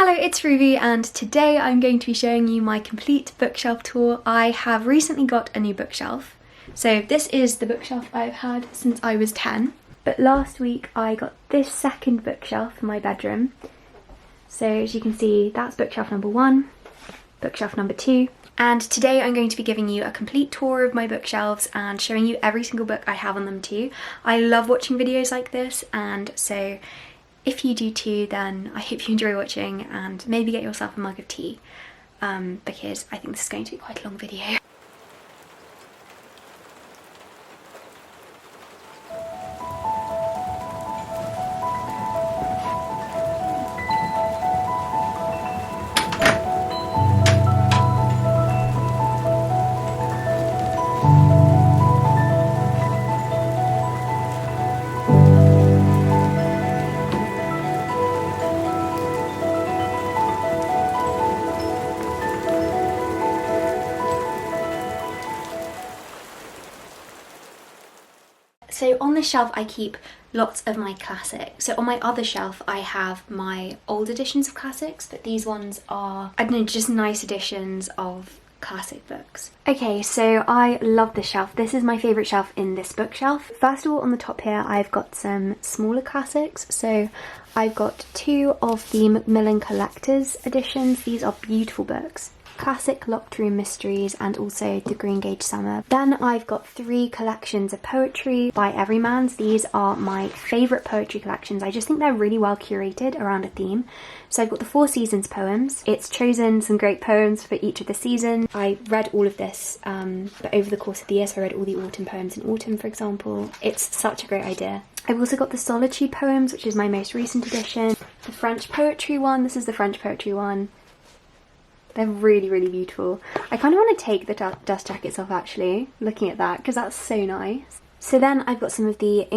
Hello, it's Ruby and today I'm going to be showing you my complete bookshelf tour. I have recently got a new bookshelf. So this is the bookshelf I've had since I was 10. But last week I got this second bookshelf for my bedroom. So as you can see, that's bookshelf number 1, bookshelf number 2. And today I'm going to be giving you a complete tour of my bookshelves and showing you every single book I have on them too. I love watching videos like this, and so if you do too, then I hope you enjoy watching and maybe get yourself a mug of tea, because I think this is going to be quite a long video. So on this shelf I keep lots of my classics. So on my other shelf I have my old editions of classics, but these ones are, I don't know, just nice editions of classic books. Okay, so I love this shelf. This is my favourite shelf in this bookshelf. First of all, on the top here I've got some smaller classics. So I've got 2 of the Macmillan Collector's editions. These are beautiful books. Classic Locked Room Mysteries and also The Green Gage Summer. Then I've got 3 collections of poetry by Everymans. These are my favourite poetry collections. I just think they're really well curated around a theme. So I've got the 4 Seasons poems. It's chosen some great poems for each of the seasons. I read all of this but over the course of the year, so I read all the autumn poems in autumn, for example. It's such a great idea. I've also got the Solitude poems, which is my most recent edition. The French poetry one, this is the French poetry one. They're really, really beautiful. I kind of want to take the dust jackets off actually, looking at that, because that's so nice. So then I've got some of the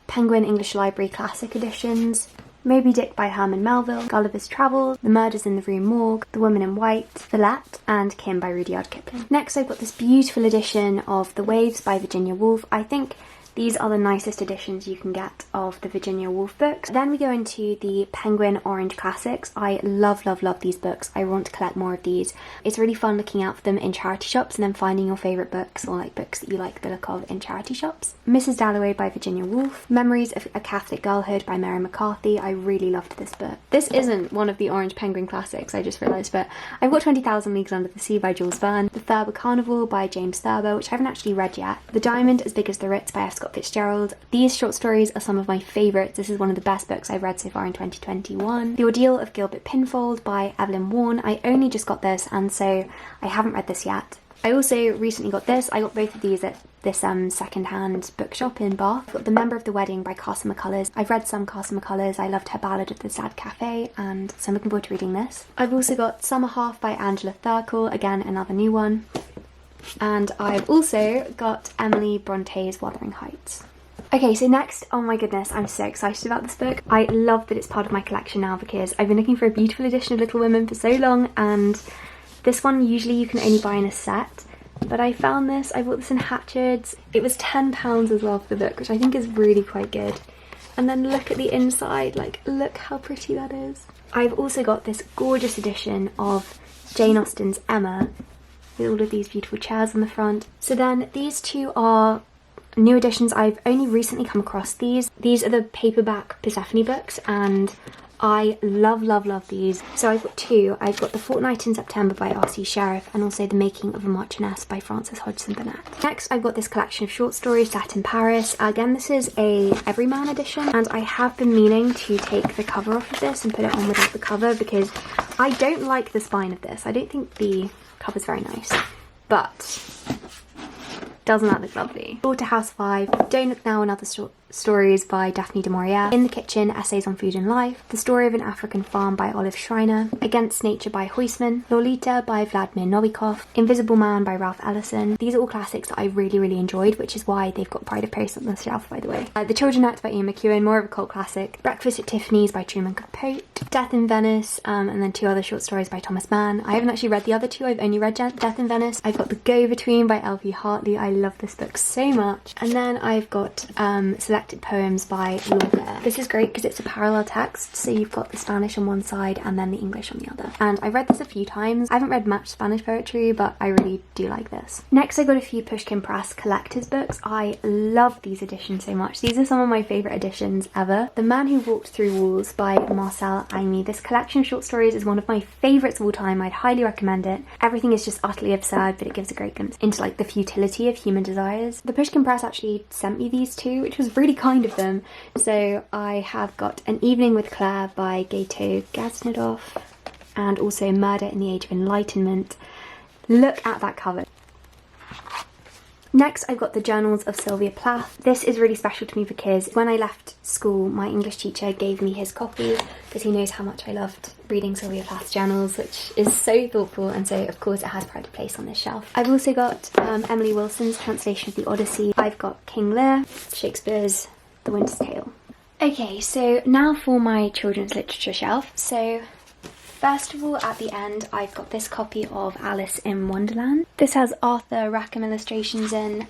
Penguin English Library Classic editions. Moby Dick by Herman Melville, Gulliver's Travels, The Murders in the Rue Morgue, The Woman in White, Villette, and Kim by Rudyard Kipling. Next I've got this beautiful edition of The Waves by Virginia Woolf. I think these are the nicest editions you can get of the Virginia Woolf books. Then we go into the Penguin Orange Classics. I love, love, love these books. I want to collect more of these. It's really fun looking out for them in charity shops and then finding your favourite books, or like books that you like the look of in charity shops. Mrs. Dalloway by Virginia Woolf. Memories of a Catholic Girlhood by Mary McCarthy. I really loved this book. This isn't one of the Orange Penguin Classics, I just realised, but I've got 20,000 Leagues Under the Sea by Jules Verne. The Thurber Carnival by James Thurber, which I haven't actually read yet. The Diamond as Big as the Ritz by Scott Fitzgerald. These short stories are some of my favourites. This is one of the best books I've read so far in 2021. The Ordeal of Gilbert Pinfold by Evelyn Waugh. I only just got this, and so I haven't read this yet. I also recently got this. I got both of these at this second-hand bookshop in Bath. I've got The Member of the Wedding by Carson McCullers. I've read some Carson McCullers. I loved her Ballad of the Sad Cafe, and so I'm looking forward to reading this. I've also got Summer Half by Angela Thirkell, again another new one. And I've also got Emily Bronte's Wuthering Heights. Okay, so next, oh my goodness, I'm so excited about this book. I love that it's part of my collection now because I've been looking for a beautiful edition of Little Women for so long, and this one usually you can only buy in a set, but I found this. I bought this in Hatchards. It was £10 as well for the book, which I think is really quite good. And then look at the inside, like look how pretty that is. I've also got this gorgeous edition of Jane Austen's Emma with all of these beautiful chairs on the front. So then these 2 are new editions. I've only recently come across these. These are the paperback Persephone books, and I love, love, love these. So I've got 2. I've got The Fortnight in September by R.C. Sheriff and also The Making of a Marchioness by Frances Hodgson Burnett. Next I've got this collection of short stories set in Paris. Again, this is a Everyman edition, and I have been meaning to take the cover off of this and put it on without the cover because I don't like the spine of this. I don't think the cover's very nice, but doesn't that look lovely? Slaughterhouse 5, Don't Look Now and Other Stories by Daphne du Maurier, In the Kitchen, Essays on Food and Life, The Story of an African Farm by Olive Schreiner, Against Nature by Huysman, Lolita by Vladimir Novikov, Invisible Man by Ralph Ellison. These are all classics that I really, really enjoyed, which is why they've got Pride of Post on the shelf, by the way. The Children Act by Ian McEwan, more of a cult classic. Breakfast at Tiffany's by Truman Capote, Death in Venice, and then 2 other short stories by Thomas Mann. I haven't actually read the other 2, I've only read Death in Venice. I've got The Go-Between by L.P. Hartley. I love this book so much. And then I've got selections collected poems by Lorca. This is great because it's a parallel text, so you've got the Spanish on one side and then the English on the other. And I've read this a few times. I haven't read much Spanish poetry, but I really do like this. Next, I got a few Pushkin Press collector's books. I love these editions so much. These are some of my favourite editions ever. The Man Who Walked Through Walls by Marcel Aimé. This collection of short stories is one of my favourites of all time. I'd highly recommend it. Everything is just utterly absurd, but it gives a great glimpse into like the futility of human desires. The Pushkin Press actually sent me these two, which was really kind of them. So I have got An Evening with Claire by Gato Gaznadov and also Murder in the Age of Enlightenment. Look at that cover. Next, I've got the Journals of Sylvia Plath. This is really special to me because when I left school, my English teacher gave me his copy because he knows how much I loved reading Sylvia Plath's journals, which is so thoughtful, and so of course it has pride of place on this shelf. I've also got Emily Wilson's translation of the Odyssey. I've got King Lear, Shakespeare's The Winter's Tale. Okay, so now for my children's literature shelf. So first of all, at the end, I've got this copy of Alice in Wonderland. This has Arthur Rackham illustrations in,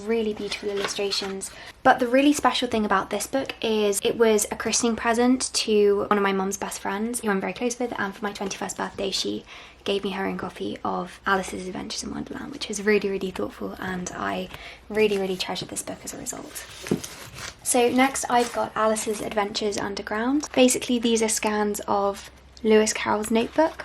really beautiful illustrations. But the really special thing about this book is it was a christening present to one of my mum's best friends, who I'm very close with, and for my 21st birthday, she gave me her own copy of Alice's Adventures in Wonderland, which is really, really thoughtful, and I really, really treasure this book as a result. So next, I've got Alice's Adventures Underground. Basically, these are scans of Lewis Carroll's notebook,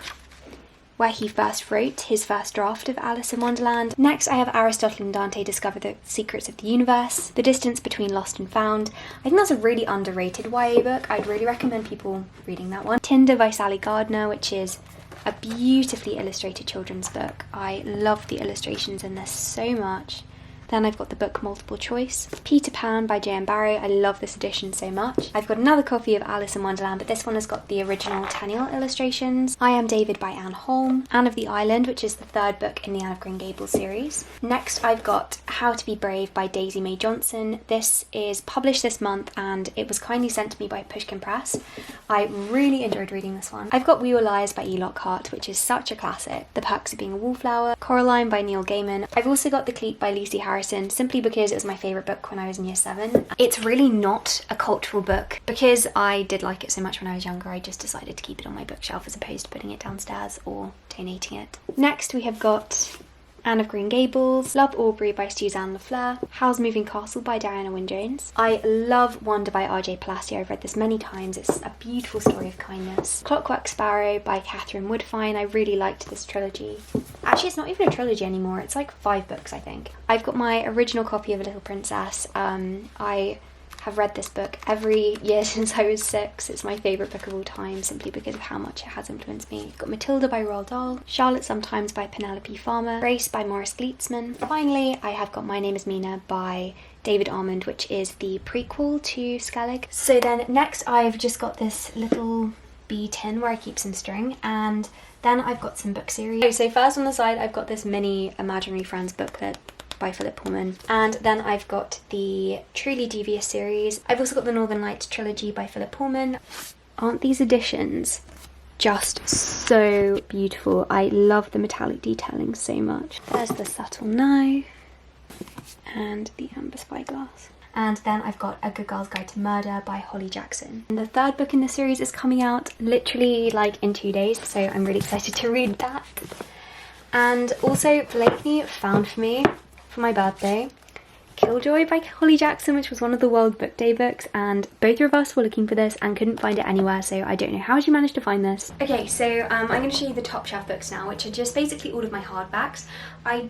where he first wrote his first draft of Alice in Wonderland. Next, I have Aristotle and Dante Discover the Secrets of the Universe, The Distance Between Lost and Found. I think that's a really underrated YA book. I'd really recommend people reading that one. Tinder by Sally Gardner, which is a beautifully illustrated children's book. I love the illustrations in this so much. Then I've got the book Multiple Choice. Peter Pan by J.M. Barrie. I love this edition so much. I've got another copy of Alice in Wonderland, but this one has got the original Tenniel illustrations. I Am David by Anne Holm. Anne of the Island, which is the third book in the Anne of Green Gables series. Next, I've got How to Be Brave by Daisy Mae Johnson. This is published this month and it was kindly sent to me by Pushkin Press. I really enjoyed reading this one. I've got We Were Liars by E. Lockhart, which is such a classic. The Perks of Being a Wallflower. Coraline by Neil Gaiman. I've also got The Cleat by Lucy Harrison, simply because it was my favourite book when I was in year 7. It's really not a cultural book. Because I did like it so much when I was younger, I just decided to keep it on my bookshelf as opposed to putting it downstairs or donating it. Next, we have got Anne of Green Gables, Love Aubrey by Suzanne Lafleur, Howl's Moving Castle by Diana Wynne Jones. I love Wonder by R.J. Palacio. I've read this many times. It's a beautiful story of kindness. Clockwork Sparrow by Catherine Woodfine. I really liked this trilogy. Actually, it's not even a trilogy anymore. It's like 5 books, I think. I've got my original copy of A Little Princess. I have read this book every year since I was 6. It's my favourite book of all time, simply because of how much it has influenced me. I've got Matilda by Roald Dahl, Charlotte Sometimes by Penelope Farmer, Grace by Maurice Gleitzman. Finally, I have got My Name is Mina by David Almond, which is the prequel to Skellig. So then next I've just got this little bee tin where I keep some string, and then I've got some book series. So first on the side I've got this mini Imaginary Friends booklet by Philip Pullman, and then I've got the Truly Devious series. I've also got the Northern Lights trilogy by Philip Pullman. Aren't these editions just so beautiful? I love the metallic detailing so much. There's the subtle knife and the amber spyglass. And then I've got A Good Girl's Guide to Murder by Holly Jackson. And the third book in the series is coming out literally like in 2 days, so I'm really excited to read that. And also Blakeney found for me for my birthday Killjoy by Holly Jackson, which was one of the World Book Day books, and both of us were looking for this and couldn't find it anywhere, so I don't know how she managed to find this. Okay, so I'm going to show you the top shelf books now, which are just basically all of my hardbacks. I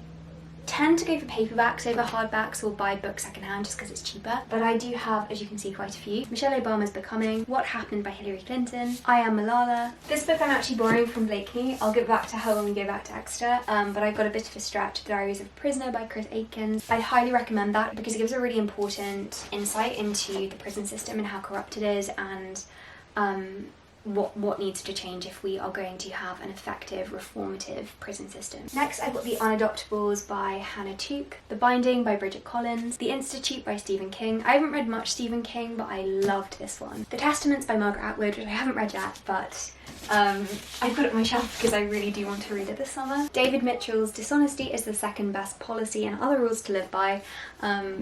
tend to go for paperbacks over hardbacks or buy books secondhand just because it's cheaper, but I do have, as you can see, quite a few. Michelle Obama's Becoming, What Happened by Hillary Clinton, I Am Malala. This book I'm actually borrowing from Blakeney. I'll give it back to her when we go back to Exeter, but I've got a bit of a stretch, The Diaries of a Prisoner by Chris Aikens. I highly recommend that because it gives a really important insight into the prison system and how corrupt it is, and what needs to change if we are going to have an effective reformative prison system. Next, I've got The Unadoptables by Hannah Tuke, The Binding by Bridget Collins, The Institute by Stephen King. I haven't read much Stephen King, but I loved this one. The Testaments by Margaret Atwood, which I haven't read yet, but I put it on my shelf because I really do want to read it this summer. David Mitchell's Dishonesty is the Second Best Policy and Other Rules to Live By.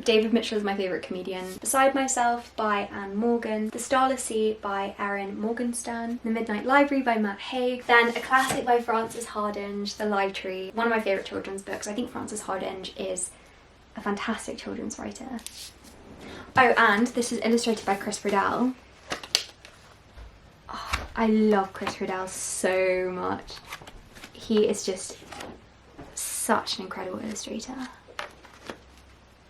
David Mitchell is my favourite comedian. Beside Myself by Anne Morgan. The Starless Sea by Erin Morgenstern. The Midnight Library by Matt Haig. Then a classic by Frances Hardinge, The Lie Tree. One of my favourite children's books. I think Frances Hardinge is a fantastic children's writer. Oh, and this is illustrated by Chris Riddell. Oh, I love Chris Riddell so much. He is just such an incredible illustrator.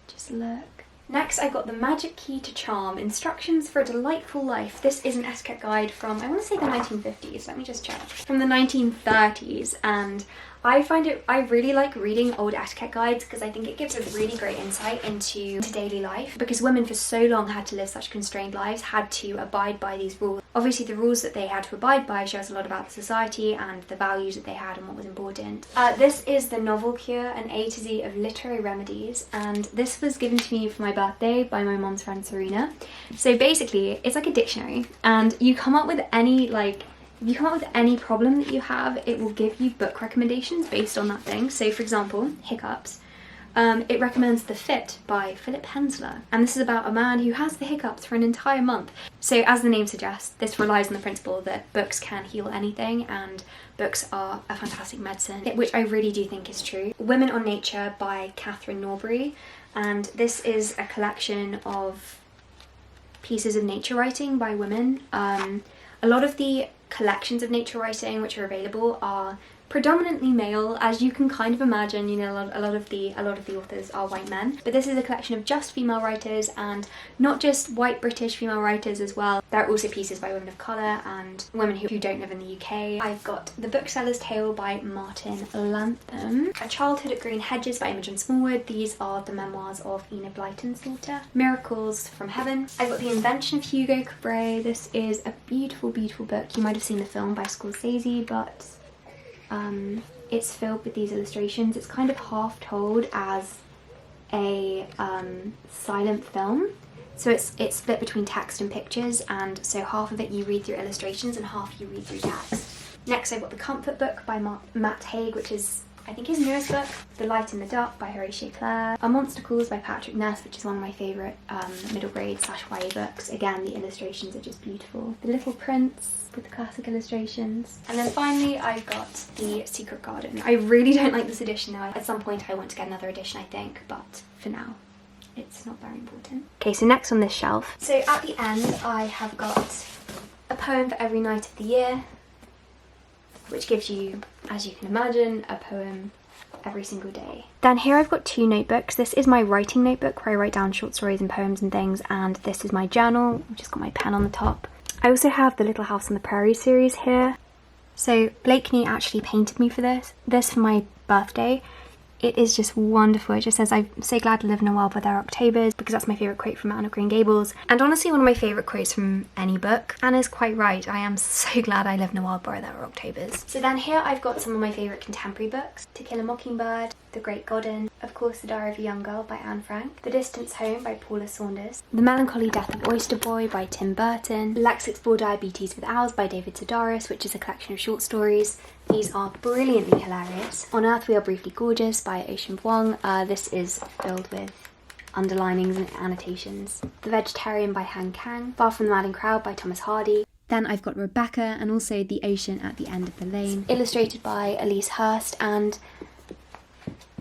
Just look. Next, I got The Magic Key to Charm, Instructions for a Delightful Life. This is an etiquette guide from, I want to say the 1950s, let me just check. From the 1930s, and I really like reading old etiquette guides because I think it gives a really great insight into daily life, because women for so long had to live such constrained lives, had to abide by these rules. Obviously the rules that they had to abide by show us a lot about the society and the values that they had and what was important. This is The Novel Cure, an A to Z of literary remedies, and this was given to me for my birthday by my mom's friend Serena. So basically it's like a dictionary, and you come up with any if you come up with any problem that you have, it will give you book recommendations based on that thing. So for example, hiccups. It recommends The Fit by Philip Hensler. And this is about a man who has the hiccups for an entire month. So as the name suggests, this relies on the principle that books can heal anything and books are a fantastic medicine, which I really do think is true. Women on Nature by Catherine Norbury. And this is a collection of pieces of nature writing by women. A lot of the collections of nature writing which are available are predominantly male, as you can kind of imagine. You know, a lot of the authors are white men, but this is a collection of just female writers, and not just white British female writers as well. There are also pieces by women of colour and women who don't live in the UK. I've got The Bookseller's Tale by Martin Lantham, A Childhood at Green Hedges by Imogen Smallwood. These are the memoirs of Enid Blyton's daughter. Miracles from Heaven. I've got The Invention of Hugo Cabret. This is a beautiful, beautiful book. You might have seen the film by Scorsese, but it's filled with these illustrations. It's kind of half told as a silent film, so it's split between text and pictures, and so half of it you read through illustrations and half you read through text. Next I've got The Comfort Book by Matt Haig, which is I think his newest book. The Light in the Dark by Horatio Clare. A Monster Calls by Patrick Ness, which is one of my favourite middle grade / YA books. Again, the illustrations are just beautiful. The Little Prince with the classic illustrations. And then finally I've got The Secret Garden. I really don't like this edition now. At some point I want to get another edition, I think, but for now it's not very important. Okay, so next on this shelf. So at the end I have got a poem for every night of the year, which gives you, as you can imagine, a poem every single day. Then here I've got two notebooks. This is my writing notebook where I write down short stories and poems and things, and this is my journal, which has got my pen on the top. I also have the Little House on the Prairie series here. So Blakeney actually painted me for this for my birthday. It is just wonderful. It just says, "I'm so glad to live in a world where there are Octobers," because that's my favourite quote from Anne of Green Gables. And honestly, one of my favourite quotes from any book. Anna's quite right. I am so glad I live in a world where there are Octobers. So then here I've got some of my favourite contemporary books. To Kill a Mockingbird, The Great Godden, of course The Diary of a Young Girl by Anne Frank, The Distance Home by Paula Saunders, The Melancholy Death of Oyster Boy by Tim Burton, Let's Explore Diabetes with Owls by David Sedaris, which is a collection of short stories. These are brilliantly hilarious. On Earth We Are Briefly Gorgeous by Ocean Vuong. This is filled with underlinings and annotations. The Vegetarian by Han Kang. Far From the Madding Crowd by Thomas Hardy. Then I've got Rebecca, and also The Ocean at the End of the Lane. Illustrated by Elise Hurst, and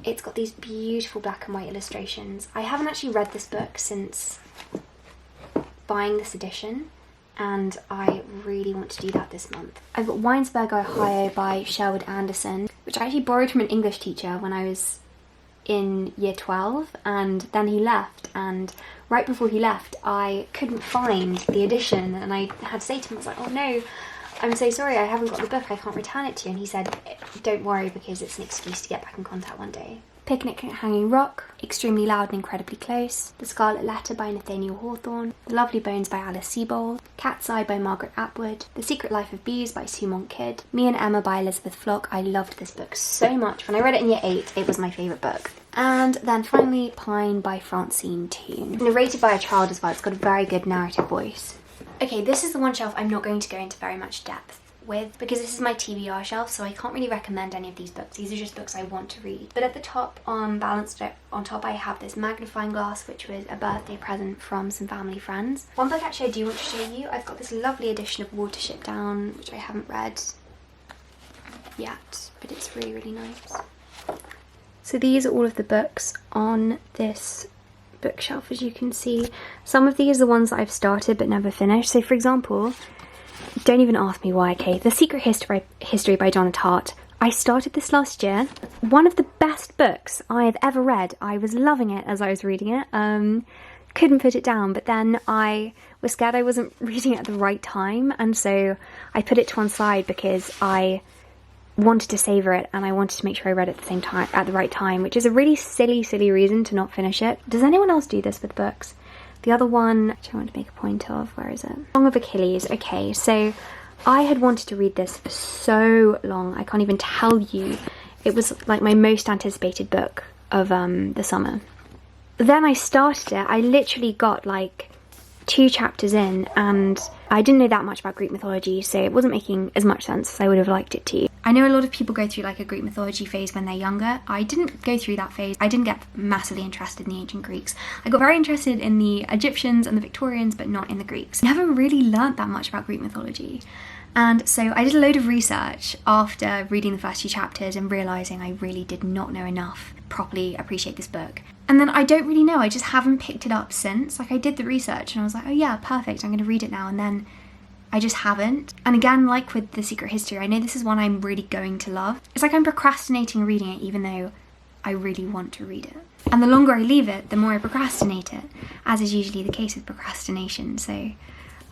it's got these beautiful black and white illustrations. I haven't actually read this book since buying this edition, and I really want to do that this month. I've got Winesburg, Ohio by Sherwood Anderson, which I actually borrowed from an English teacher when I was in year 12, and then he left, and right before he left I couldn't find the edition, and I had to say to him, I was like, "Oh no, I'm so sorry, I haven't got the book, I can't return it to you." And he said, "Don't worry, because it's an excuse to get back in contact one day." Picnic at Hanging Rock, Extremely Loud and Incredibly Close, The Scarlet Letter by Nathaniel Hawthorne, The Lovely Bones by Alice Sebold, Cat's Eye by Margaret Atwood, The Secret Life of Bees by Sue Monk Kidd, Me and Emma by Elizabeth Flock. I loved this book so much. When I read it in year 8, it was my favourite book. And then finally Pine by Francine Toon. Narrated by a child as well, it's got a very good narrative voice. Okay, this is the one shelf I'm not going to go into very much depth with, because this is my TBR shelf, so I can't really recommend any of these books. These are just books I want to read. But at the top, balanced on top, I have this magnifying glass, which was a birthday present from some family friends. One book actually I do want to show you, I've got this lovely edition of Watership Down, which I haven't read yet, but it's really, really nice. So these are all of the books on this bookshelf, as you can see. Some of these are the ones that I've started but never finished. So for example, don't even ask me why, okay, The Secret History by Donna Tartt. I started this last year. One of the best books I have ever read. I was loving it as I was reading it. Couldn't put it down, but then I was scared I wasn't reading it at the right time, and so I put it to one side because I wanted to savor it and I wanted to make sure I read it at the same time, at the right time, which is a really silly reason to not finish it. Does anyone else do this with books? The other one, which I want to make a point of, where is it? Song of Achilles. Okay, so I had wanted to read this for so long, I can't even tell you. It was like my most anticipated book of the summer. Then I started it, I literally got like 2 chapters in and I didn't know that much about Greek mythology, so it wasn't making as much sense as I would have liked it to. I know a lot of people go through like a Greek mythology phase when they're younger. I didn't go through that phase. I didn't get massively interested in the ancient Greeks. I got very interested in the Egyptians and the Victorians, but not in the Greeks. Never really learnt that much about Greek mythology. And so I did a load of research after reading the first 2 chapters and realising I really did not know enough to properly appreciate this book. And then I don't really know, I just haven't picked it up since. Like I did the research and I was like, oh yeah, perfect, I'm going to read it now, and then I just haven't. And again, like with The Secret History, I know this is one I'm really going to love. It's like I'm procrastinating reading it even though I really want to read it. And the longer I leave it, the more I procrastinate it, as is usually the case with procrastination, so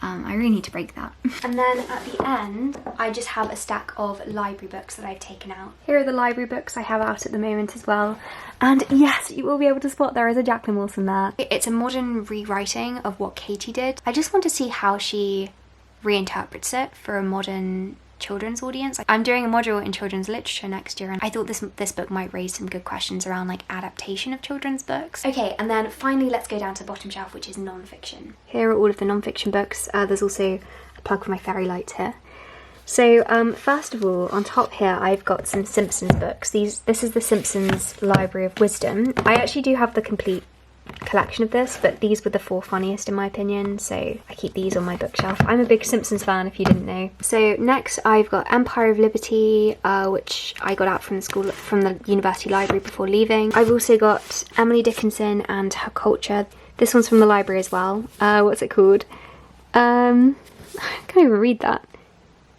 I really need to break that. And then at the end, I just have a stack of library books that I've taken out. Here are the library books I have out at the moment as well. And yes, you will be able to spot there is a Jacqueline Wilson there. It's a modern rewriting of what Katie did. I just want to see how she reinterprets it for a modern children's audience. I'm doing a module in children's literature next year and I thought this book might raise some good questions around like adaptation of children's books. Okay, and then finally let's go down to the bottom shelf, which is non-fiction. Here are all of the non-fiction books. There's also a plug for my fairy lights here. So first of all, on top here I've got some Simpsons books. This is the Simpsons Library of Wisdom. I actually do have the complete collection of this, but these were the 4 funniest in my opinion, so I keep these on my bookshelf. I'm a big Simpsons fan if you didn't know. So next I've got Empire of Liberty, which I got out from the university library before leaving. I've also got Emily Dickinson and Her Culture. This one's from the library as well. What's it called? I can't even read that.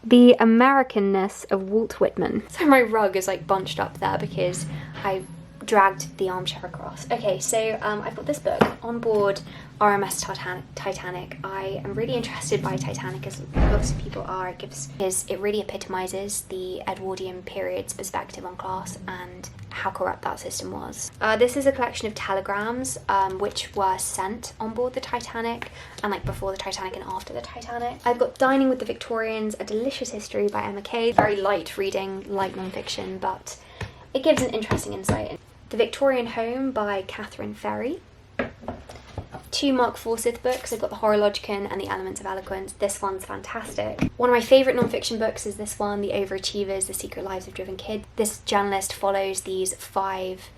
The Americanness of Walt Whitman. So my rug is like bunched up there because I dragged the armchair across. Okay, so I've got this book, On Board RMS Titanic. I am really interested by Titanic, as lots of people are. It really epitomises the Edwardian period's perspective on class and how corrupt that system was. This is a collection of telegrams which were sent on board the Titanic, and like before the Titanic and after the Titanic. I've got Dining with the Victorians, A Delicious History by Emma Kay. Very light reading, light non-fiction, but it gives an interesting insight. The Victorian Home by Catherine Ferry. 2 Mark Forsyth books. I've got The Horologicon and The Elements of Eloquence. This one's fantastic. One of my favourite non-fiction books is this one, The Overachievers, The Secret Lives of Driven Kids. This journalist follows these 5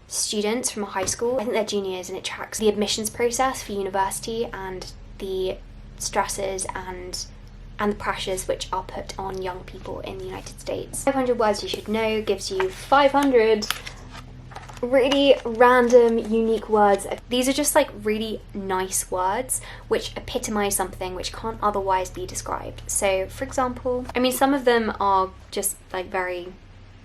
students from a high school. I think they're juniors, and it tracks the admissions process for university and the stresses and the pressures which are put on young people in the United States. 500 Words You Should Know gives you 500 really random, unique words. These are just like really nice words which epitomise something which can't otherwise be described. So for example, I mean, some of them are just like very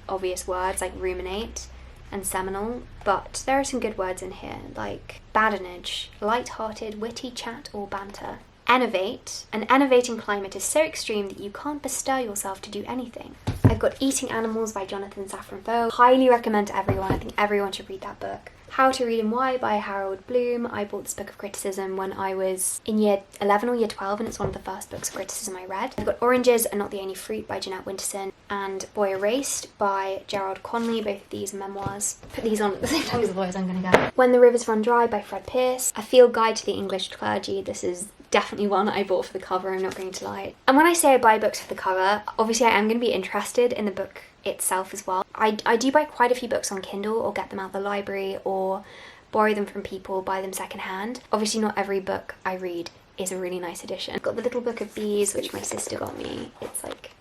obvious words like ruminate and seminal, but there are some good words in here like badinage, light-hearted, witty chat or banter. Enervate. An enervating climate is so extreme that you can't bestir yourself to do anything. I've got Eating Animals by Jonathan Safran Foer. Highly recommend to everyone. I think everyone should read that book. How to Read and Why by Harold Bloom. I bought this book of criticism when I was in year 11 or year 12, and it's one of the first books of criticism I read. I've got Oranges Are Not the Only Fruit by Jeanette Winterson and Boy Erased by Gerald Conley. Both of these are memoirs. Put these on at the same time as the boys I'm going to get. When the Rivers Run Dry by Fred Pearce. A Field Guide to the English Clergy. This is definitely one I bought for the cover, I'm not going to lie. And when I say I buy books for the cover, obviously I am going to be interested in the book itself as well. I do buy quite a few books on Kindle or get them out of the library or borrow them from people, buy them secondhand. Obviously not every book I read is a really nice edition. I've got the Little Book of Bees, which my sister got me. It's like,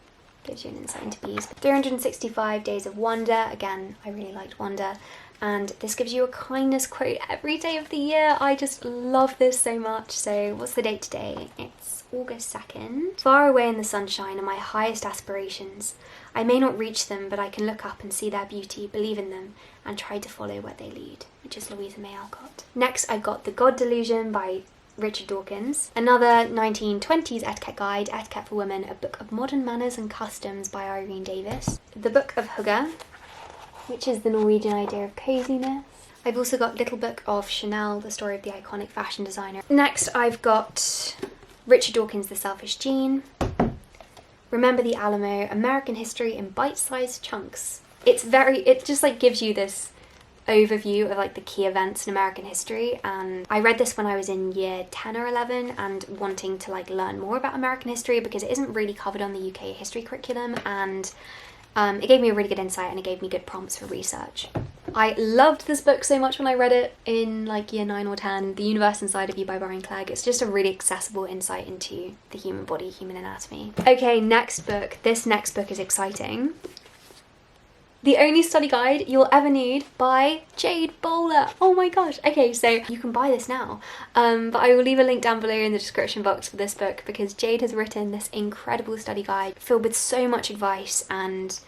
gives you an insight into bees. 365 Days of Wonder, again, I really liked Wonder. And this gives you a kindness quote every day of the year. I just love this so much. So what's the date today? It's August 2nd. Far away in the sunshine are my highest aspirations. I may not reach them, but I can look up and see their beauty, believe in them, and try to follow where they lead, which is Louisa May Alcott. Next, I've got The God Delusion by Richard Dawkins. Another 1920s etiquette guide, Etiquette for Women, a book of modern manners and customs by Irene Davis. The Book of Hygge, which is the Norwegian idea of coziness. I've also got Little Book of Chanel, the story of the iconic fashion designer. Next, I've got Richard Dawkins' The Selfish Gene, Remember the Alamo, American History in Bite-Sized Chunks. It just like gives you this overview of like the key events in American history, and I read this when I was in year 10 or 11 and wanting to like learn more about American history because it isn't really covered on the UK history curriculum, and it gave me a really good insight and it gave me good prompts for research. I loved this book so much when I read it in like year 9 or 10, The Universe Inside of You by Brian Clegg. It's just a really accessible insight into the human body, human anatomy. Okay, next book. This next book is exciting. The Only Study Guide You'll Ever Need by Jade Bowler. Oh my gosh. Okay, so you can buy this now. But I will leave a link down below in the description box for this book because Jade has written this incredible study guide filled with so much advice, and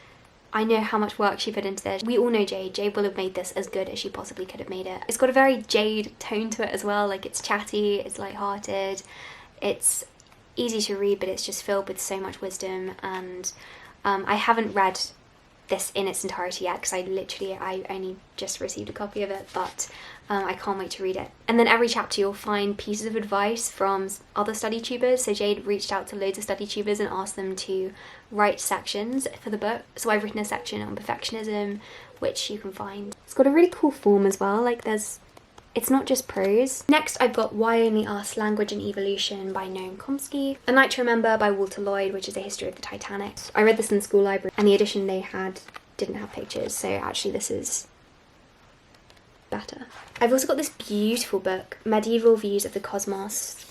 I know how much work she put into this. We all know Jade. Jade will have made this as good as she possibly could have made it. It's got a very Jade tone to it as well. Like, it's chatty, it's lighthearted, it's easy to read, but it's just filled with so much wisdom. And I haven't read this in its entirety yet because I only just received a copy of it, but I can't wait to read it. And then every chapter you'll find pieces of advice from other study tubers. So Jade reached out to loads of study tubers and asked them to write sections for the book. So I've written a section on perfectionism, which you can find. It's got a really cool form as well, like it's not just prose. Next, I've got Why Only Us? Language and Evolution by Noam Chomsky. A Night to Remember by Walter Lloyd, which is a history of the Titanic. I read this in the school library, and the edition they had didn't have pictures, so actually this is better. I've also got this beautiful book, Medieval Views of the Cosmos.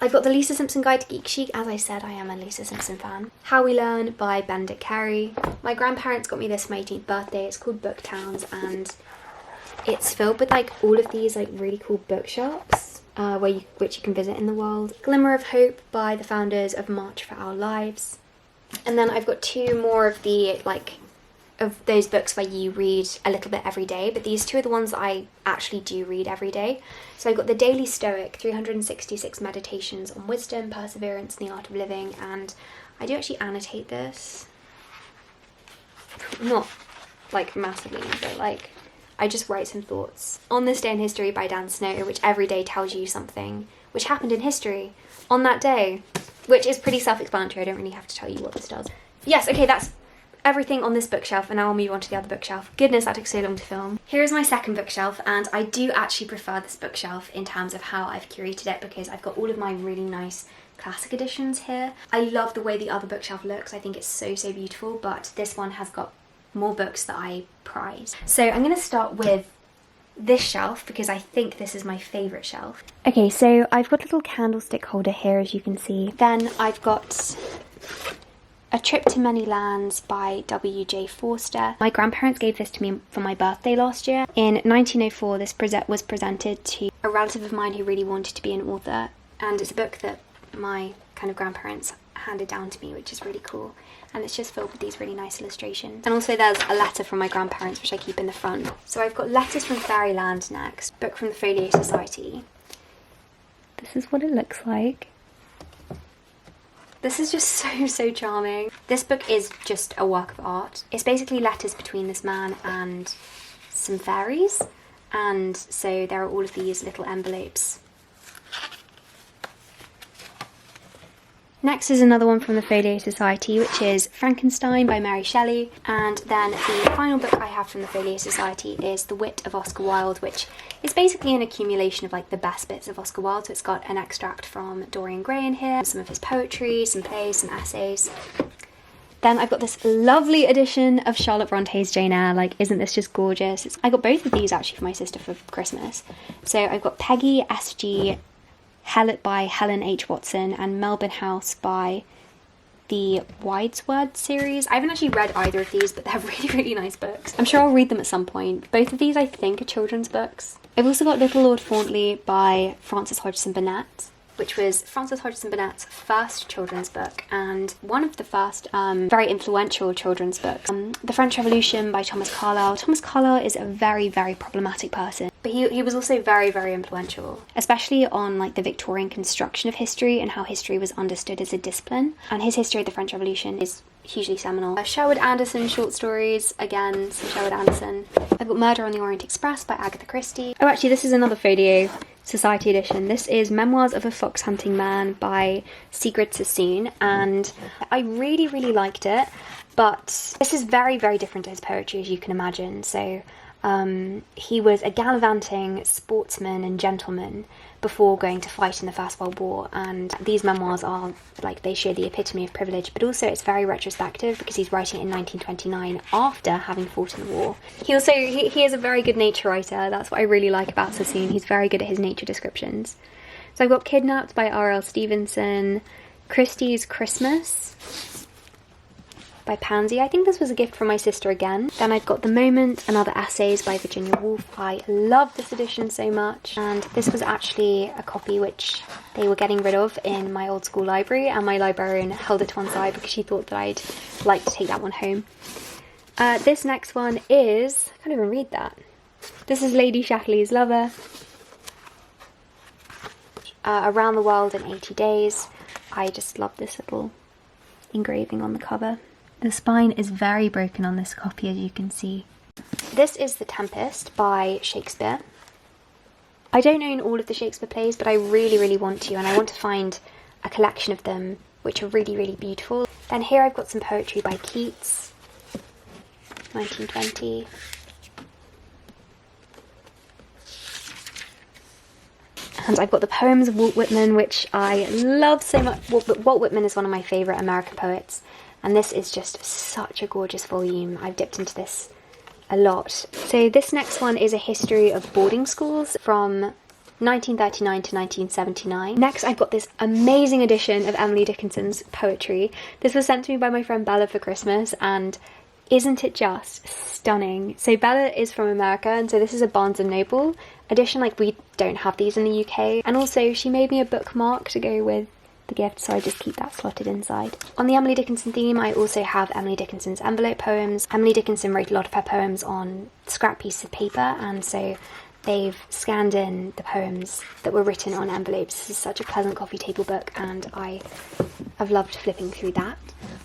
I've got the Lisa Simpson Guide to Geek Chic. As I said, I am a Lisa Simpson fan. How We Learn by Benedict Carey. My grandparents got me this for my 18th birthday. It's called Book Towns, and it's filled with like all of these like really cool bookshops which you can visit in the world. Glimmer of Hope by the founders of March for Our Lives. And then I've got two more of the of those books where you read a little bit every day, but these two are the ones that I actually do read every day. So I've got The Daily Stoic, 366 Meditations on Wisdom, Perseverance, and the Art of Living, and I do actually annotate this. Not like massively, but like I just write some thoughts. On This Day in History by Dan Snow, which every day tells you something which happened in history on that day, which is pretty self-explanatory. I don't really have to tell you what this does. Yes, okay, that's everything on this bookshelf, and now I'll move on to the other bookshelf. Goodness, that took so long to film. Here is my second bookshelf, and I do actually prefer this bookshelf in terms of how I've curated it because I've got all of my really nice classic editions here. I love the way the other bookshelf looks. I think it's so beautiful, but this one has got more books that I prize. So I'm going to start with this shelf because I think this is my favourite shelf. Okay, so I've got a little candlestick holder here, as you can see. Then I've got A Trip to Many Lands by W.J. Forster. My grandparents gave this to me for my birthday last year. In 1904, this was presented to a relative of mine who really wanted to be an author, and it's a book that my kind of grandparents handed down to me, which is really cool, and it's just filled with these really nice illustrations. And also there's a letter from my grandparents which I keep in the front. So I've got Letters from Fairyland next, book from the Folio Society. This is what it looks like. This is just so charming. This book is just a work of art. It's basically letters between this man and some fairies, and so there are all of these little envelopes Next is another one from the Folio Society, which is Frankenstein by Mary Shelley. And then the final book I have from the Folio Society is The Wit of Oscar Wilde, which is basically an accumulation of like the best bits of Oscar Wilde. So it's got an extract from Dorian Gray in here, some of his poetry, some plays, some essays. Then I've got this lovely edition of Charlotte Bronte's Jane Eyre. Like, isn't this just gorgeous? I got both of these actually for my sister for Christmas. So I've got Peggy S.G. Hellett by Helen H. Watson and Melbourne House by the Widesword series. I haven't actually read either of these, but they're really, really nice books. I'm sure I'll read them at some point. Both of these I think are children's books. I've also got Little Lord Fauntleroy by Frances Hodgson Burnett, which was Frances Hodgson Burnett's first children's book and one of the first very influential children's books. The French Revolution by Thomas Carlyle. Thomas Carlyle is a very, very problematic person, but he was also very, very influential, especially on like the Victorian construction of history and how history was understood as a discipline. And his history of the French Revolution is hugely seminal. Sherwood Anderson short stories, again, some Sherwood Anderson. I've got Murder on the Orient Express by Agatha Christie. Oh, actually, this is another Folio Society edition. This is Memoirs of a Fox Hunting Man by Sigrid Sassoon, and I really, really liked it, but this is very, very different to his poetry, as you can imagine. So he was a gallivanting sportsman and gentleman before going to fight in the First World War, and these memoirs are like, they show the epitome of privilege, but also it's very retrospective because he's writing it in 1929 after having fought in the war. He is a very good nature writer. That's what I really like about Sassoon. He's very good at his nature descriptions. So I've got Kidnapped by R.L. Stevenson, Christie's Christmas by Pansy. I think this was a gift from my sister again. Then I've got The Moment and Other Essays by Virginia Woolf. I love this edition so much, and this was actually a copy which they were getting rid of in my old school library, and my librarian held it to one side because she thought that I'd like to take that one home. This next one is, I can't even read that. This is Lady Shackley's Lover. Around the World in 80 Days. I just love this little engraving on the cover. The spine is very broken on this copy, as you can see. This is The Tempest by Shakespeare. I don't own all of the Shakespeare plays, but I really, really want to, and I want to find a collection of them which are really, really beautiful. Then here I've got some poetry by Keats, 1920. And I've got the poems of Walt Whitman, which I love so much. Walt Whitman is one of my favourite American poets, and this is just such a gorgeous volume. I've dipped into this a lot. So this next one is a history of boarding schools from 1939 to 1979. Next, I've got this amazing edition of Emily Dickinson's poetry. This was sent to me by my friend Bella for Christmas, and isn't it just stunning? So Bella is from America, and so this is a Barnes & Noble edition. Like, we don't have these in the UK. And also she made me a bookmark to go with the gift, so I just keep that slotted inside. On the Emily Dickinson theme, I also have Emily Dickinson's envelope poems. Emily Dickinson wrote a lot of her poems on scrap pieces of paper, and so they've scanned in the poems that were written on envelopes. This is such a pleasant coffee table book, and I have loved flipping through that.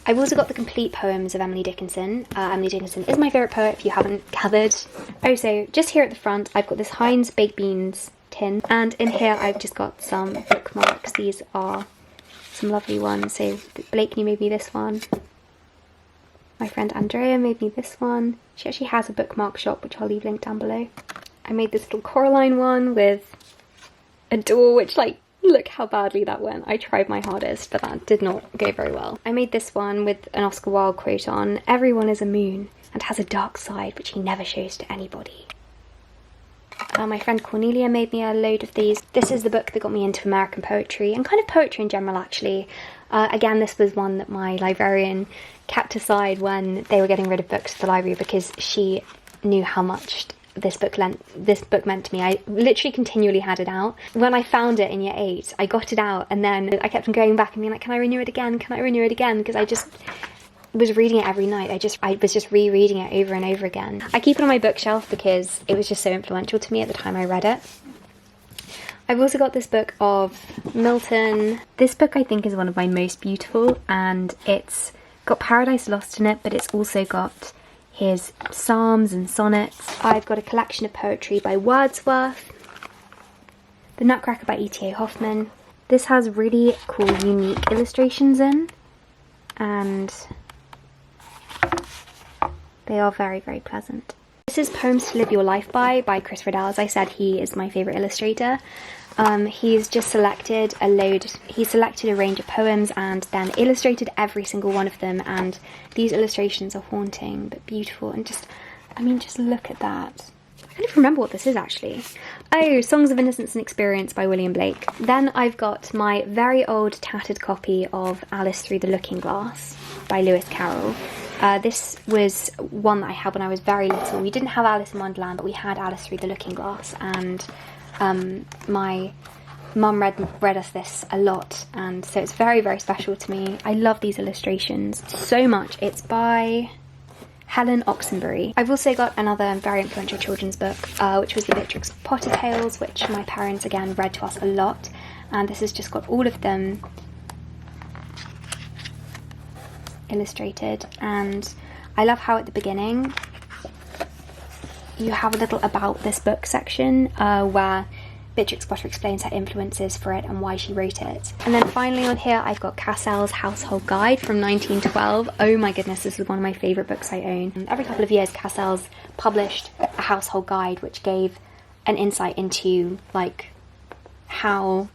I've also got the complete poems of Emily Dickinson. Emily Dickinson is my favourite poet, if you haven't gathered. Oh, so just here at the front, I've got this Heinz baked beans tin, and in here I've just got some bookmarks. These are some lovely ones. So Blakeney made me this one. My friend Andrea made me this one. She actually has a bookmark shop, which I'll leave linked down below. I made this little Coraline one with a door, which, like, look how badly that went. I tried my hardest, but that did not go very well. I made this one with an Oscar Wilde quote on, "Everyone is a moon and has a dark side which he never shows to anybody." My friend Cornelia made me a load of these. This is the book that got me into American poetry, and kind of poetry in general, actually. Again, this was one that my librarian kept aside when they were getting rid of books at the library, because she knew how much this book meant to me. I literally continually had it out. When I found it in year 8, I got it out, and then I kept on going back and being like, can I renew it again? Can I renew it again? Because I just was reading it every night. I was just rereading it over and over again. I keep it on my bookshelf because it was just so influential to me at the time I read it. I've also got this book of Milton. This book I think is one of my most beautiful, and it's got Paradise Lost in it, but it's also got his psalms and sonnets. I've got a collection of poetry by Wordsworth, The Nutcracker by E.T.A. Hoffmann, This has really cool, unique illustrations in, and they are very, very pleasant. This is Poems to Live Your Life by Chris Riddell. As I said, he is my favourite illustrator. He's just selected he selected a range of poems and then illustrated every single one of them, and these illustrations are haunting but beautiful, and just look at that. I don't even remember what this is actually. Oh, Songs of Innocence and Experience by William Blake. Then I've got my very old tattered copy of Alice Through the Looking Glass by Lewis Carroll. This was one that I had when I was very little. We didn't have Alice in Wonderland, but we had Alice Through the Looking Glass, and my mum read us this a lot, and so it's very, very special to me. I love these illustrations so much. It's by Helen Oxenbury. I've also got another very influential children's book, which was the Beatrix Potter Tales, which my parents again read to us a lot, and this has just got all of them illustrated. And I love how at the beginning you have a little about this book section where Beatrix Potter explains her influences for it and why she wrote it. And then finally on here I've got Cassell's Household Guide from 1912. Oh my goodness, this is one of my favourite books I own. Every couple of years Cassell's published a household guide which gave an insight into like how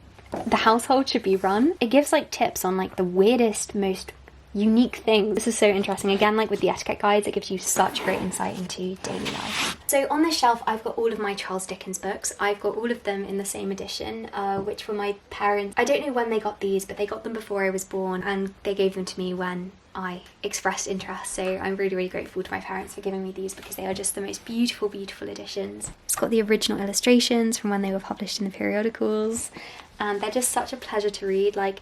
the household should be run. It gives like tips on like the weirdest, most unique thing. This is so interesting. Again, like with the etiquette guides, it gives you such great insight into daily life. So on this shelf I've got all of my Charles Dickens books. I've got all of them in the same edition, which were my parents. I don't know when they got these, but they got them before I was born, and they gave them to me when I expressed interest. So I'm really, really grateful to my parents for giving me these, because they are just the most beautiful, beautiful editions. It's got the original illustrations from when they were published in the periodicals, and they're just such a pleasure to read. Like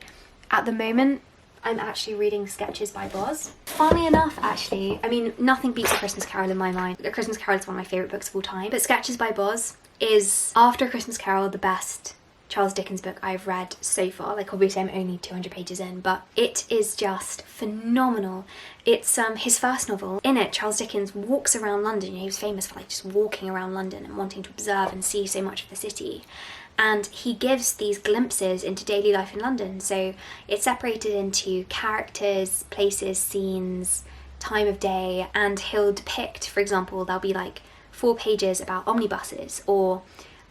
at the moment I'm actually reading Sketches by Boz. Funnily enough, actually, I mean, nothing beats A Christmas Carol in my mind. A Christmas Carol is one of my favourite books of all time, but Sketches by Boz is, after A Christmas Carol, the best Charles Dickens book I've read so far. Like obviously I'm only 200 pages in, but it is just phenomenal. It's his first novel. In it, Charles Dickens walks around London. You know, he was famous for like just walking around London and wanting to observe and see so much of the city. And he gives these glimpses into daily life in London. So it's separated into characters, places, scenes, time of day, and he'll depict, for example, there'll be like 4 pages about omnibuses or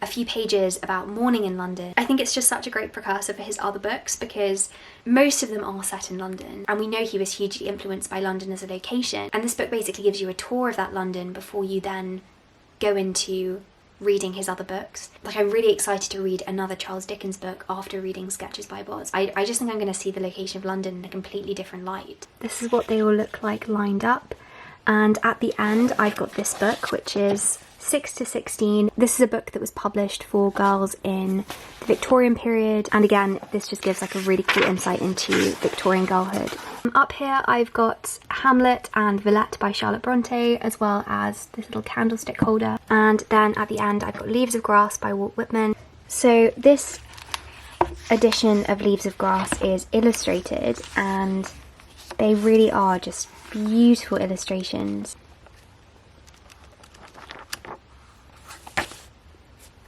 a few pages about morning in London. I think it's just such a great precursor for his other books, because most of them are set in London, and we know he was hugely influenced by London as a location. And this book basically gives you a tour of that London before you then go into reading his other books. Like I'm really excited to read another Charles Dickens book after reading Sketches by Boz. I just think I'm going to see the location of London in a completely different light. This is what they all look like lined up, and at the end I've got this book, which is 6 to 16. This is a book that was published for girls in the Victorian period, and again this just gives like a really cool insight into Victorian girlhood. Up here I've got Hamlet and Villette by Charlotte Bronte, as well as this little candlestick holder, and then at the end I've got Leaves of Grass by Walt Whitman. So this edition of Leaves of Grass is illustrated, and they really are just beautiful illustrations.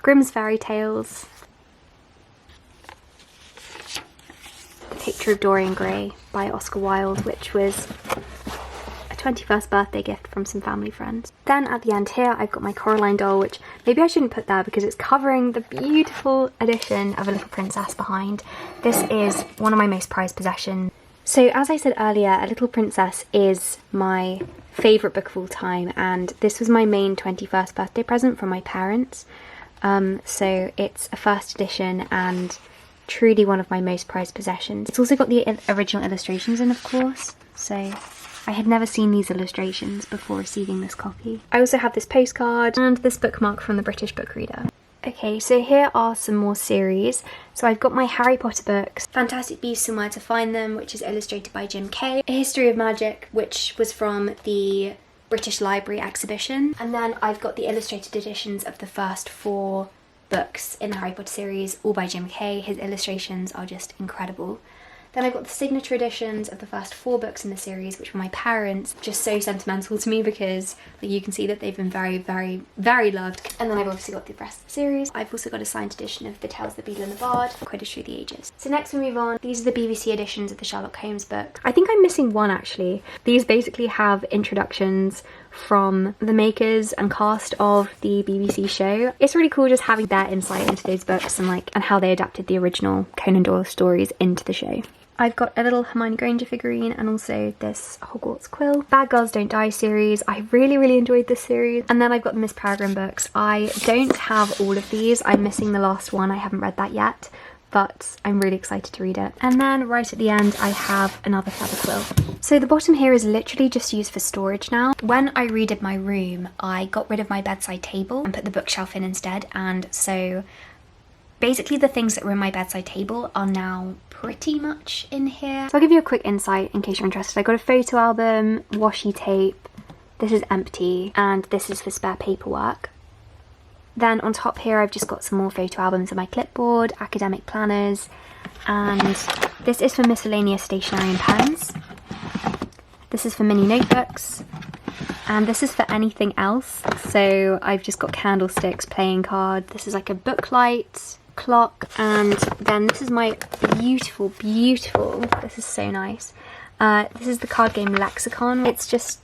Grimm's Fairy Tales, The Picture of Dorian Gray by Oscar Wilde, which was a 21st birthday gift from some family friends. Then at the end here I've got my Coraline doll, which maybe I shouldn't put there because it's covering the beautiful edition of A Little Princess behind. This is one of my most prized possessions. So as I said earlier, A Little Princess is my favourite book of all time, and this was my main 21st birthday present from my parents. So it's a first edition and truly one of my most prized possessions. It's also got the original illustrations in, of course, so I had never seen these illustrations before receiving this copy. I also have this postcard and this bookmark from the British Book Reader. Okay, so here are some more series. So I've got my Harry Potter books, Fantastic Beasts and Where to Find Them, which is illustrated by Jim Kay, A History of Magic, which was from the British Library exhibition, and then I've got the illustrated editions of the first 4 books in the Harry Potter series, all by Jim Kay. His illustrations are just incredible. Then I've got the signature editions of the first 4 books in the series, which were my parents. Just so sentimental to me because like, you can see that they've been very, very, very loved. And then I've obviously got the rest of the series. I've also got a signed edition of The Tales of the Beadle and the Bard, Quidditch Through the Ages. So next we move on. These are the BBC editions of the Sherlock Holmes book. I think I'm missing one actually. These basically have introductions from the makers and cast of the BBC show. It's really cool just having their insight into those books and how they adapted the original Conan Doyle stories into the show. I've got a little Hermione Granger figurine and also this Hogwarts quill. Bad Girls Don't Die series. I really, really enjoyed this series. And then I've got the Miss Peregrine books. I don't have all of these. I'm missing the last one. I haven't read that yet, but I'm really excited to read it. And then right at the end, I have another feather quill. So the bottom here is literally just used for storage now. When I redid my room, I got rid of my bedside table and put the bookshelf in instead. And so basically the things that were in my bedside table are now pretty much in here. So I'll give you a quick insight in case you're interested. I got a photo album, washi tape, this is empty, and this is for spare paperwork. Then on top here I've just got some more photo albums of my clipboard, academic planners, and this is for miscellaneous stationery and pens. This is for mini notebooks, and this is for anything else. So I've just got candlesticks, playing cards, this is like a book light, clock, and then this is my beautiful, this is so nice. This is the card game Lexicon. It's just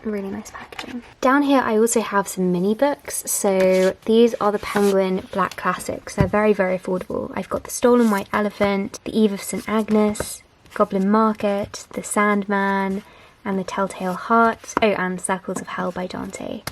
really nice packaging. Down here I also have some mini books. So these are the Penguin Black Classics. They're very, very affordable. I've got The Stolen White Elephant, The Eve of St. Agnes, Goblin Market, The Sandman, and The Telltale Heart. Oh, and Circles of Hell by Dante.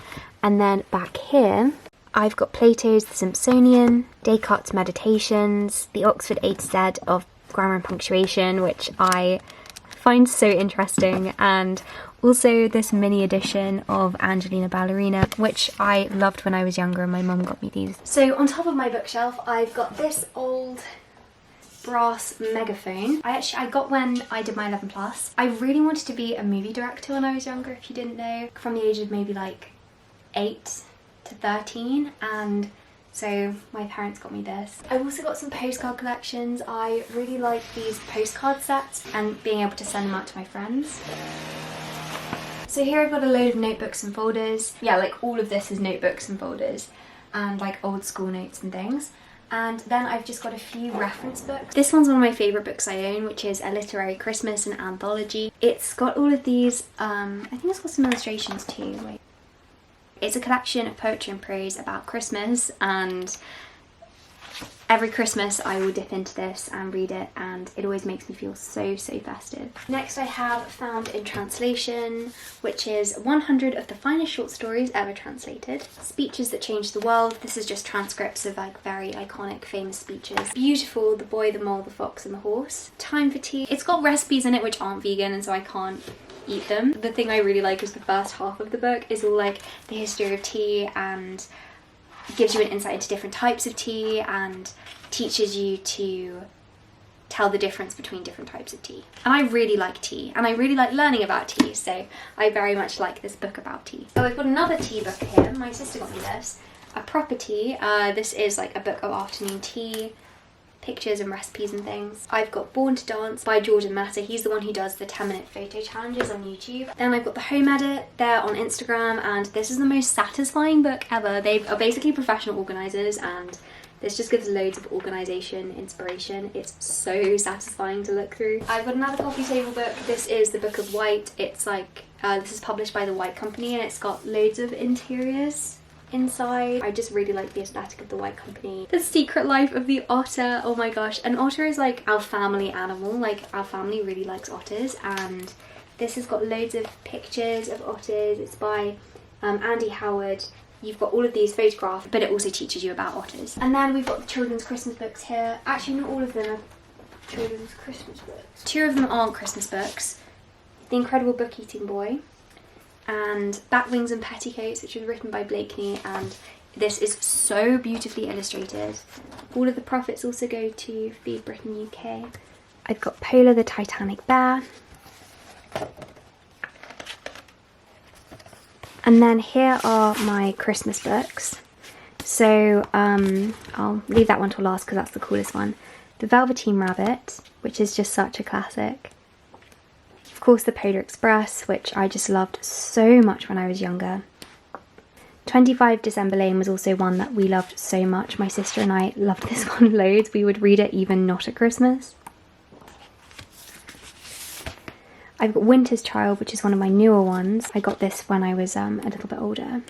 And then back here I've got Plato's The Simpsonian, Descartes' Meditations, the Oxford A to Z of Grammar and Punctuation, which I find so interesting, and also this mini edition of Angelina Ballerina, which I loved when I was younger and my mum got me these. So on top of my bookshelf I've got this old brass megaphone. I got when I did my 11 plus. I really wanted to be a movie director when I was younger, if you didn't know, from the age of maybe like 8 to 13, and so my parents got me this. I've also got some postcard collections. I really like these postcard sets and being able to send them out to my friends. So here I've got a load of notebooks and folders. Yeah, like all of this is notebooks and folders and like old school notes and things. And then I've just got a few reference books. This one's one of my favourite books I own, which is A Literary Christmas, an anthology. It's got all of these, I think it's got some illustrations too. Wait. It's a collection of poetry and prose about Christmas, and every Christmas I will dip into this and read it, and it always makes me feel so, so festive. Next I have Found in Translation, which is 100 of the finest short stories ever translated. Speeches that changed the world. This is just transcripts of like very iconic, famous speeches. Beautiful, The Boy, the Mole, the Fox and the Horse. Time for Tea. It's got recipes in it which aren't vegan, and so I can't eat them. The thing I really like is the first half of the book is all like the history of tea and gives you an insight into different types of tea and teaches you to tell the difference between different types of tea. And I really like tea, and I really like learning about tea, so I very much like this book about tea. So I've got another tea book here. My sister got me this. A proper tea. This is like a book of afternoon tea, pictures and recipes and things. I've got Born to Dance by Jordan Matter. He's the one who does the 10-minute photo challenges on YouTube. Then I've got the Home Edit there on Instagram, and this is the most satisfying book ever. They are basically professional organisers, and this just gives loads of organisation inspiration. It's so satisfying to look through. I've got another coffee table book. This is the Book of White. It's like, this is published by the White Company, and it's got loads of interiors inside. I just really like the aesthetic of the White Company. The Secret Life of the Otter. Oh my gosh, an otter is like our family animal. Like our family really likes otters, and this has got loads of pictures of otters. It's by Andy Howard. You've got all of these photographs, but it also teaches you about otters. And then we've got the children's Christmas books here. Actually, not all of them are children's Christmas books. 2 of them aren't Christmas books. The Incredible Book Eating Boy and Bat Wings and Petticoats, which was written by Blakeney, and this is so beautifully illustrated. All of the profits also go to Feed Britain UK. I've got Polar the Titanic Bear. And then here are my Christmas books. So I'll leave that one till last because that's the coolest one. The Velveteen Rabbit, which is just such a classic. Of course, the Polar Express, which I just loved so much when I was younger. 25 December Lane was also one that we loved so much. My sister and I loved this one loads. We would read it even not at Christmas. I've got Winter's Child, which is one of my newer ones. I got this when I was a little bit older.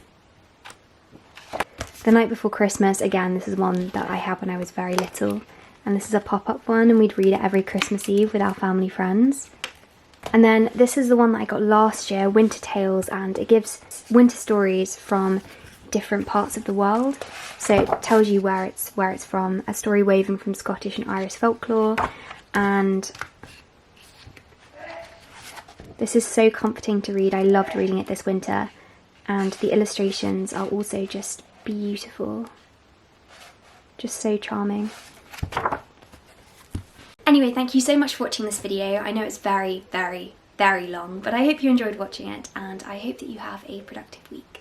The Night Before Christmas, again, this is one that I had when I was very little. And this is a pop-up one, and we'd read it every Christmas Eve with our family friends. And then this is the one that I got last year, Winter Tales, and it gives winter stories from different parts of the world. So it tells you where it's from, a story woven from Scottish and Irish folklore. And this is so comforting to read. I loved reading it this winter. And the illustrations are also just beautiful. Just so charming. Anyway, thank you so much for watching this video. I know it's very, very, very long, but I hope you enjoyed watching it, and I hope that you have a productive week.